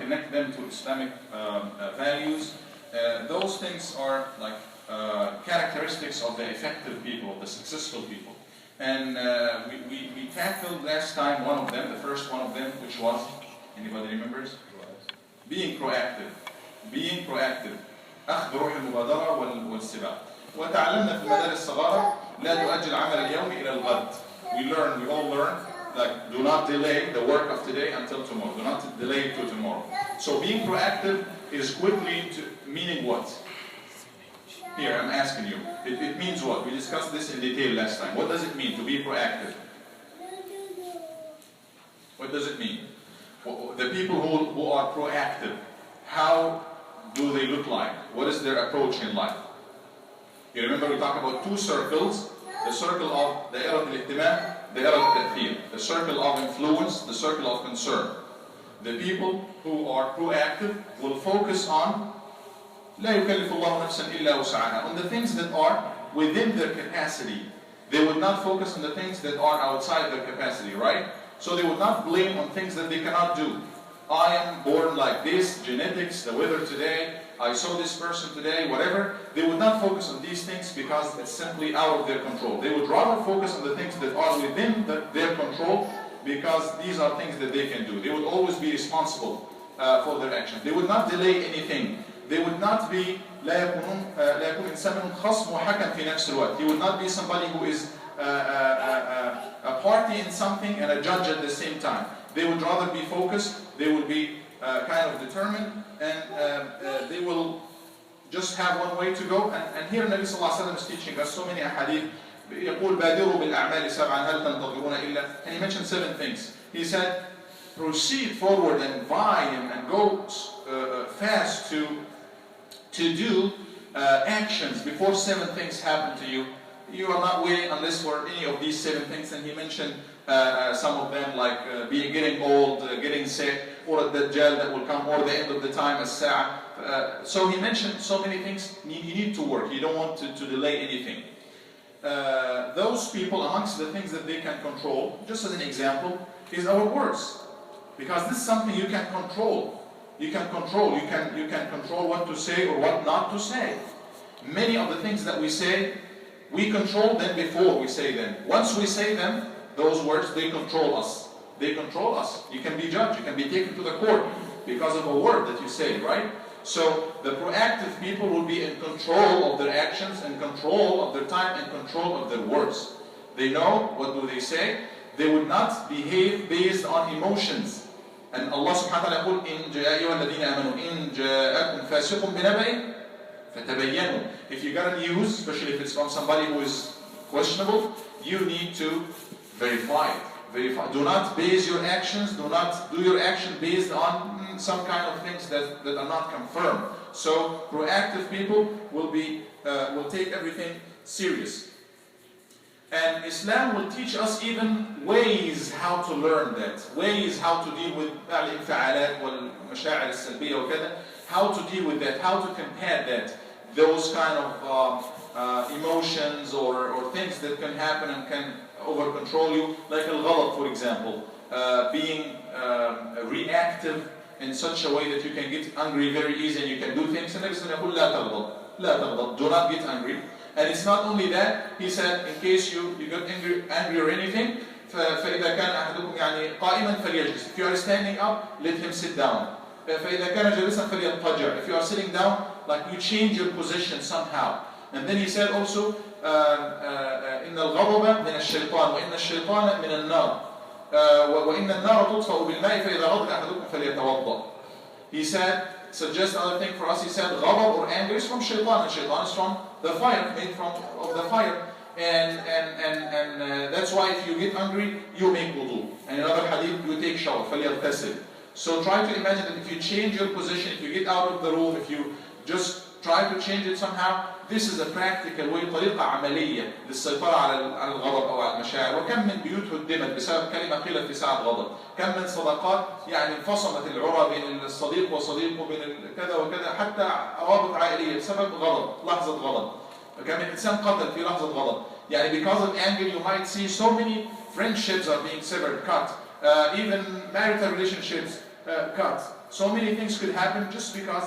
connect them to Islamic values. Those things are like characteristics of the effective people, of the successful people. And we tackled last time one of them, the first one of them, which was, anybody remembers? Being proactive. Being proactive. أخذ روح المبادرة والسبع. وتعلمنا في المدارس الصغيرة لا تؤجل عمل اليوم إلى الغد. We all learn, like, do not delay the work of today until tomorrow. Do not delay it to tomorrow. So being proactive is quickly meaning what? Here, I'm asking you. It means what? We discussed this in detail last time. What does it mean to be proactive? What does it mean? The people who are proactive, how do they look like? What is their approach in life? You remember we talked about two circles. The circle of دائرة الاهتمام, دائرة التأثير. The circle of influence, the circle of concern. The people who are proactive will focus on لا يكلف الله نفسا إلا وسعها, on the things that are within their capacity. They would not focus on the things that are outside their capacity, right? So they would not blame on things that they cannot do. I am born like this, genetics, the weather today, I saw this person today, whatever. They would not focus on these things because it's simply out of their control. They would rather focus on the things that are within their control because these are things that they can do. They would always be responsible for their actions. They would not delay anything. They would not be لا يكون إنسان خصم وحكم في نفس الوقت. He would not be somebody who is a party in something and a judge at the same time. They would rather be focused. They would be kind of determined, and they will just have one way to go. And here Nabi sallallahu alaihi wasallam is teaching us so many ahadith. يقول بادروا بالأعمال سبعا هل تنتظرون إلا. And he mentioned 7 things. He said, proceed forward and vie and go fast to do actions before 7 things happen to you. You are not waiting unless for any of these 7 things. And he mentioned some of them, like getting old, getting sick, or the Dajjal that will come, or the end of the time, السبع. So he mentioned so many things. You need to work. You don't want to delay anything. Those people, amongst the things that they can control, just as an example, is our words. Because this is something you can control. You can control. You can control what to say or what not to say. Many of the things that we say, we control them before we say them. Once we say them, those words, they control us. They control us. You can be judged. You can be taken to the court because of a word that you say, right? So the proactive people will be in control of their actions, in control of their time, and control of their words. They know what do they say. They would not behave based on emotions. And Allah subhanahu wa ta'ala يقول إن جاء أيها الذين آمنوا إن جاءكم فاسق بنبأ فتبينوا. If you got a news, especially if it's from somebody who is questionable, you need to verify it. Do not base your actions, do not do your action based on some kind of things that are not confirmed. So proactive people will take everything serious. And Islam will teach us even ways how to learn that, ways how to deal with الانفعالات والمشاعر السلبية وكذا, how to deal with that, how to combat that, those kind of emotions or things that can happen and can over control you, like al-ghadab, for example, being reactive in such a way that you can get angry very easy and you can do things. And Nabi sallallahu alaihi wasallam لا تغضب, do not get angry. And it's not only that, he said, in case you get angry or anything, فإذا كان أحدكم يعني قائما فليجلس. If you are standing up, let him sit down. فإذا كان جالسا فليضطجع. If you are sitting down, like you change your position somehow. And then he said also, إن الغضب من الشيطان وإن الشيطان من النار وإن النار تطفأ بالماء فإذا غضب أحدكم فليتوضأ. He said, suggest another thing for us. He said, ghadab or anger is from shaitan, and shaitan is from the fire, made of the fire. And that's why if you get angry, you make wudu. And in another hadith, you take shower, فليغتسل. So try to imagine that if you change your position, if you get out of the room, if you just try to change it somehow, this is a practical way, طريقة عملية للسيطرة على الغضب أو على المشاعر. وكم من بيوت هدمت بسبب كلمة قيلت في ساعة غضب. كم من صداقات يعني انفصمت العرى بين الصديق وصديقه بين كذا وكذا، حتى روابط عائلية بسبب غضب، لحظة غضب. كم من إنسان قتل في لحظة غضب. يعني because of anger you might see so many friendships are being severed, cut. Even marital relationships cut. So many things could happen just because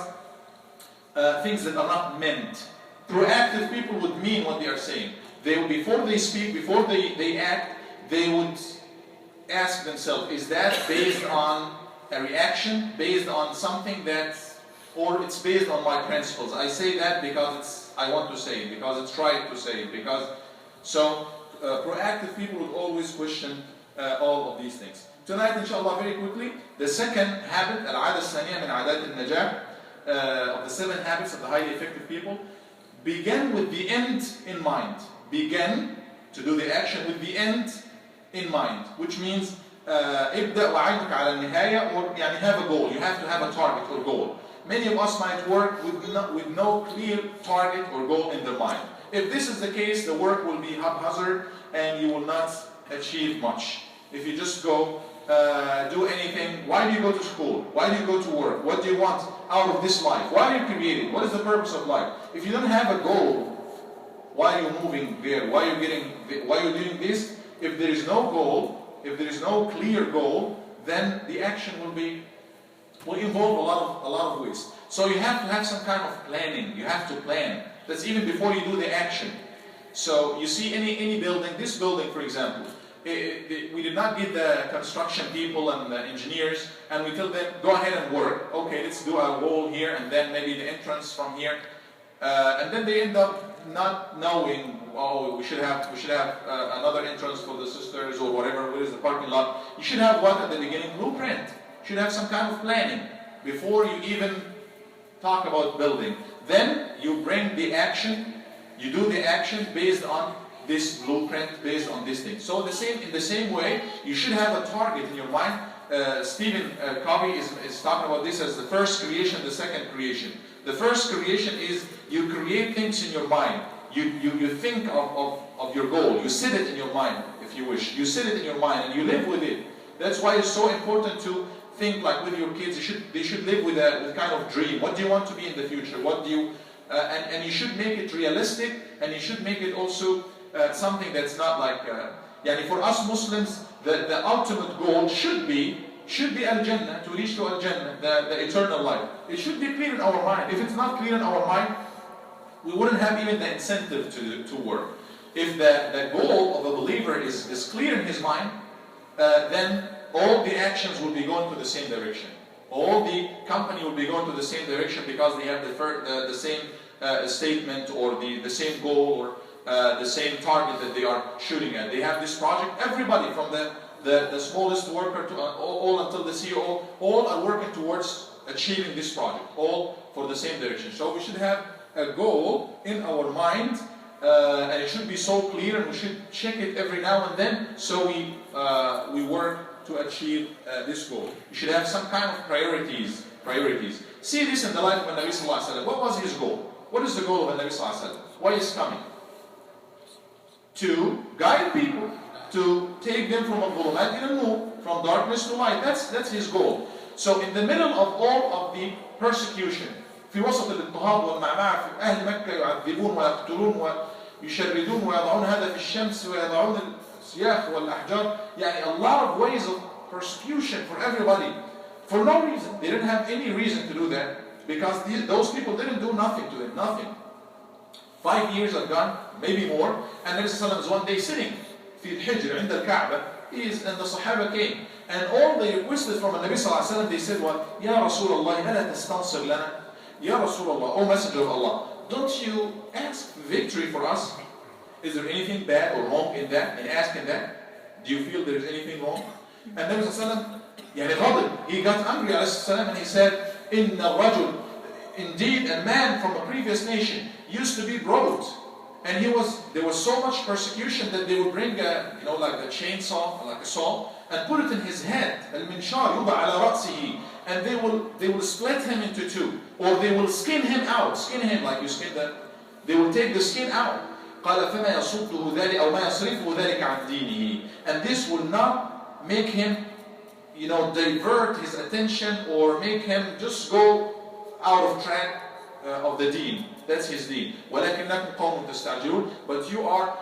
things that are not meant. Proactive people would mean what they are saying. Before they speak, before they act, they would ask themselves, is that based on a reaction, based on something or it's based on my principles? I say that because I want to say it, because it's right to say it, proactive people would always question all of these things. Tonight, inshallah, very quickly, the second habit, العادة الثانية من عادات النجاح, of the 7 habits of the highly effective people, begin with the end in mind. Begin to do the action with the end in mind, which means ابدأ وعينك على النهاية, or يعني have a goal. You have to have a target or goal. Many of us might work with no clear target or goal in their mind. If this is the case, the work will be haphazard and you will not achieve much. If you just go do anything, why do you go to school? Why do you go to work? What do you want out of this life? Why are you created? What is the purpose of life? If you don't have a goal, why are you moving there? Why are you doing this? If there is no goal, if there is no clear goal, then the action will involve a lot of ways. So you have to have some kind of planning. You have to plan. That's even before you do the action. So you see any building, this building for example, we did not get the construction people and the engineers and we tell them, go ahead and work. Okay, let's do a wall here and then maybe the entrance from here. And then they end up not knowing, oh, we should have another entrance for the sisters or whatever, what is the parking lot. You should have what at the beginning? Blueprint. You should have some kind of planning before you even talk about building. Then you bring the action, you do the action based on this blueprint, based on this thing. So in the same way, you should have a target in your mind. Stephen Covey is talking about this as the first creation, the second creation. The first creation is you create things in your mind. You think of your goal. You set it in your mind, if you wish. You set it in your mind and you live with it. That's why it's so important to think like with your kids. They should live with a kind of dream. What do you want to be in the future? What do you and you should make it realistic, and you should make it also something that's not like. Yani for us Muslims, the ultimate goal should be al-Jannah, to reach to al-Jannah, the eternal life. It should be clear in our mind. If it's not clear in our mind, we wouldn't have even the incentive to work. If the goal of a believer is clear in his mind, then all the actions will be going to the same direction. All the company will be going to the same direction because they have the same statement or the same goal or the same target that they are shooting at. They have this project. Everybody from the smallest worker to all until the CEO, all are working towards achieving this project, all for the same direction. So we should have a goal in our mind, and it should be so clear, and we should check it every now and then, so we work to achieve this goal. You should have some kind of priorities. See this in the life of Nabi Sallallahu Alaihi Wasallam. What was his goal? What is the goal of Nabi Sallallahu Alaihi Wasallam? Why is coming? To guide people, to take them from al-dhulumat ila an-nur, from darkness to light. That's his goal. So in the middle of all of the persecution, في وسط الاضطهاد والمعمعة في أهل مكة يعذبون ويقتلون ويشردون ويضعون هذا في الشمس ويضعون السياخ والأحجار. يعني a lot of ways of persecution for everybody, for no reason. They didn't have any reason to do that because those people didn't do nothing to them, nothing. 5 years have gone, maybe more, and Nabi Sallallahu Alaihi Wasallam is one day sitting في الحجر عند الكعبة, and the Sahaba came, and all they requested from Nabi Sallallahu Alaihi Wasallam, they said, what? Ya Rasulullah, ألا تستنصر لنا? Ya Rasulullah, O Messenger of Allah, don't you ask victory for us? Is there anything bad or wrong in that, in asking that? Do you feel there is anything wrong? And Nabi Sallallahu Alaihi Wasallam, he got angry and he said, Inna rajul, indeed a man from a previous nation used to be brought, and there was so much persecution that they would bring like a chainsaw, like a saw, and put it in his head, al-minshar yuba ala ra'sihi, and they will split him into two, or they will skin him like you skin they will take the skin out. قال فما يصده ذلك أو ما يصرفه ذلك عن دينه, and this will not make him divert his attention or make him just go out of track of the deen. That's his deen. وَلَكِنَّكُمْ قَوْمٌ تَسْتَعْجِلُونَ, but you are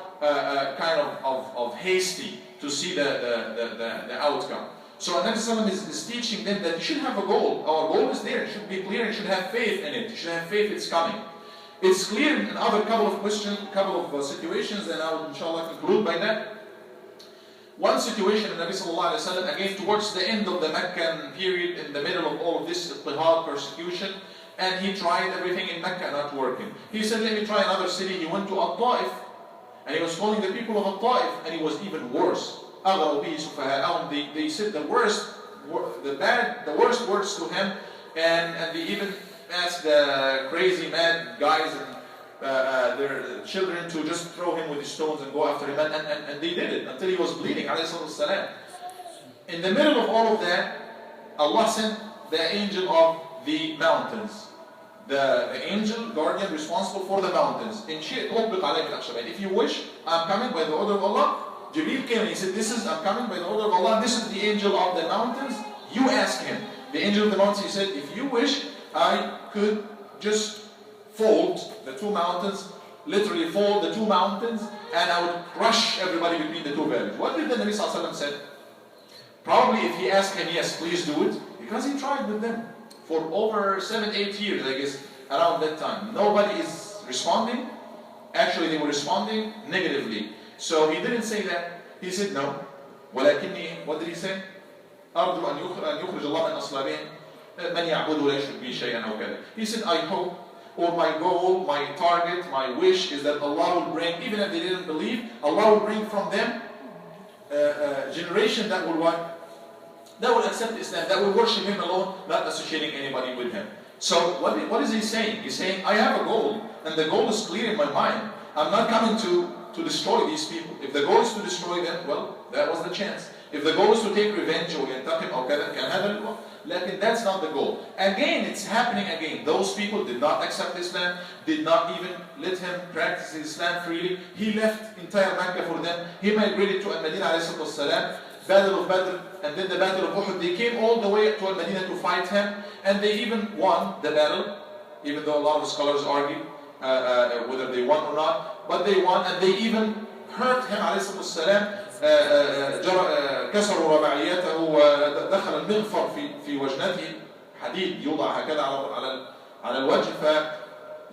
kind of hasty to see the outcome. So Nabi Sallallahu is teaching them that you should have a goal. Our goal is there. It should be clear. You should have faith in it. You should have faith it's coming. It's clear in another couple of questions, couple of situations, and I will inshallah conclude by that. One situation in Nabi Sallallahu Alaihi Wasallam, again towards the end of the Meccan period, in the middle of all of this ittihad, persecution, and he tried everything in Mecca, not working. He said, let me try another city. He went to Al-Ta'if, and he was calling the people of Al-Ta'if, and he was even worse. They said the worst words to him, and they even asked the crazy mad guys and their children to just throw him with the stones and go after him, and they did it until he was bleeding, alayhi salam. In the middle of all of that, Allah sent the angel of the mountains, the angel guardian responsible for the mountains. If you wish, I'm coming by the order of Allah. Jibreel came and he said, I'm coming by the order of Allah, this is the angel of the mountains, you ask him. The angel of the mountains, he said, if you wish, I could just fold the two mountains, literally fold the two mountains, and I would crush everybody between the two valleys. What did the Nabi Sallallahu Alaihi Wasallam say? Probably if he asked him, yes, please do it, because he tried with them for over 7-8 years, I guess, around that time. Nobody is responding. Actually, they were responding negatively. So he didn't say that. He said no. ولكني, what did he say? أرجو أن يخرج الله من أصلابهم من يعبد ولا يشرك به شيئا أو كذا. He said, I hope, or my goal, my target, my wish is that Allah will bring, even if they didn't believe, Allah will bring from them a generation that will what? That will accept Islam, that will worship Him alone, not associating anybody with Him. So what is he saying? He's saying, I have a goal, and the goal is clear in my mind. I'm not coming to destroy these people. If the goal is to destroy them, well, that was the chance. If the goal is to take revenge or ينتقم أو كذا كان هذا الوقت. Like, that's not the goal. Again, it's happening again. Those people did not accept Islam, did not even let him practice Islam freely. He left entire Mecca for them. He migrated to Al-Madinah alayhi salam, Battle of Badr, and then the Battle of Uhud. They came all the way to Al-Madinah to fight him, and they even won the battle, even though a lot of scholars argue whether they won or not. But they won, and they even hurt him عليه الصلاة والسلام. كسروا رباعيته ودخل المغفر في وجنته، حديد يوضع هكذا على الوجه،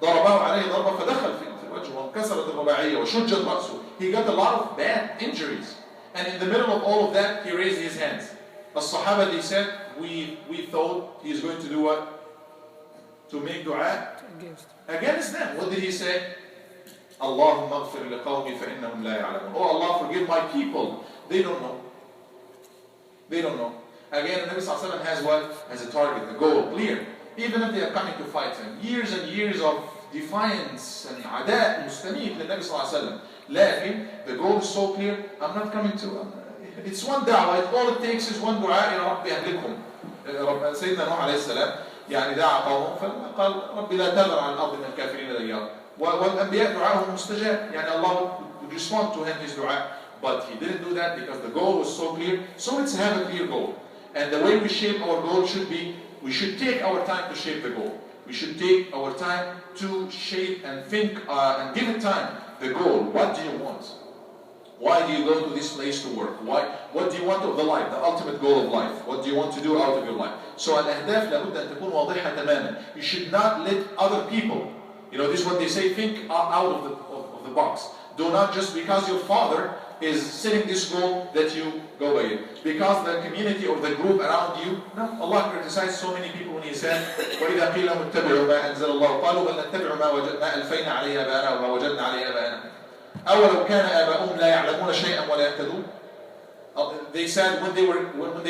فضربه عليه ضربة فدخل في الوجه وانكسرت الرباعية وشجت رأسه. He got a lot of bad injuries, and in the middle of all of that, he raised his hands. الصحابة, they said, we thought he is going to do what? To make dua against them. What did he say? اللهم اغفر لقومي فإنهم لا يعلمون. Oh Allah, forgive my people. They don't know. They don't know. Again, the Nabi Sallallahu Alaihi Wasallam has what? Has a target, a goal, clear. Even if they are coming to fight him. Years and years of defiance and عادات مستميت للنبي صلى الله عليه وسلم. لكن the goal is so clear. I'm not coming to. It's one da'wah. All it takes is one dua. يا رب أهلكهم. سيدنا نوح عليه السلام يعني دعا قومه فقال رب لا تذر على الأرض من الكافرين ديارا. والأنبياء دعاهم مستجاب. يعني Allah would respond to him his dua. But he didn't do that because the goal was so clear. So let's have a clear goal. And the way we shape our goal should be, we should take our time to shape the goal. We should take our time to shape and think and give it time. The goal, what do you want? Why do you go to this place to work? What do you want of the life, the ultimate goal of life? What do you want to do out of your life? So الأهداف لابد أن تكون واضحة تماما. You should not let other people, this is what they say, think out of the box. Do not just because your father is setting this goal that you go by it. Because the community or the group around you, no, Allah criticized so many people when He said, وَإِذَا قِيلَ لَهُمُ اتَّبِعُوا مَا أَنزَلَ اللَّهُ قَالُوا بَلْ نَتَّبِعُ مَا أَلْفَيْنَا عَلَيْهِ آبَاءَنَا وَمَا وَجَدْنَا عَلَيْهِ آبَاءَنَا أَوَلَوْ كَانَ آبَاؤُهُمْ لَا يَعْلَمُونَ شَيْئًا وَلَا يَهْتَدُونَ. They said when they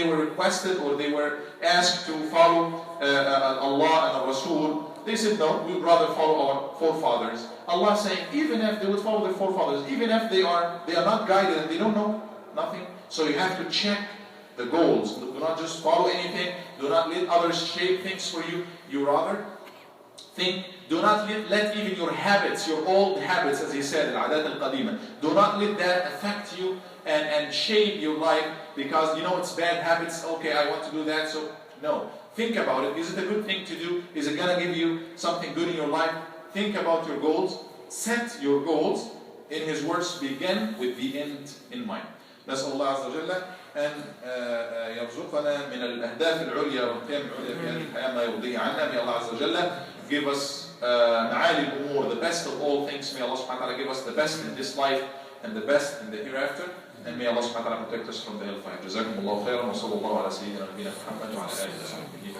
were requested or they were asked to follow Allah and Rasul, they said no, we would rather follow our forefathers. Allah saying, even if they would follow their forefathers, even if they are not guided and they don't know nothing, so you have to check the goals. Do not just follow anything. Do not let others shape things for you. You rather think. Do not let even your habits, your old habits, as He said, العادات القديمة, do not let that affect you and shape your life because it's bad habits. Okay, I want to do that. So no. Think about it. Is it a good thing to do? Is it going to give you something good in your life? Think about your goals. Set your goals. In His words, begin with the end in mind. نسأل الله عز وجل أن يرزقنا من الأهداف العليا والقيم العليا في هذه الحياة ما يرضيه عنا. May Allah عز وجل give us معالي الأمور, the best of all things. May Allah subhanahu wa ta'ala give us the best in this life and the best in the hereafter. And may Allah subhanahu wa ta'ala protect us from the hellfire. جزاكم الله خيرا وصلى الله على سيدنا نبينا محمد وعلى آله وصحبه.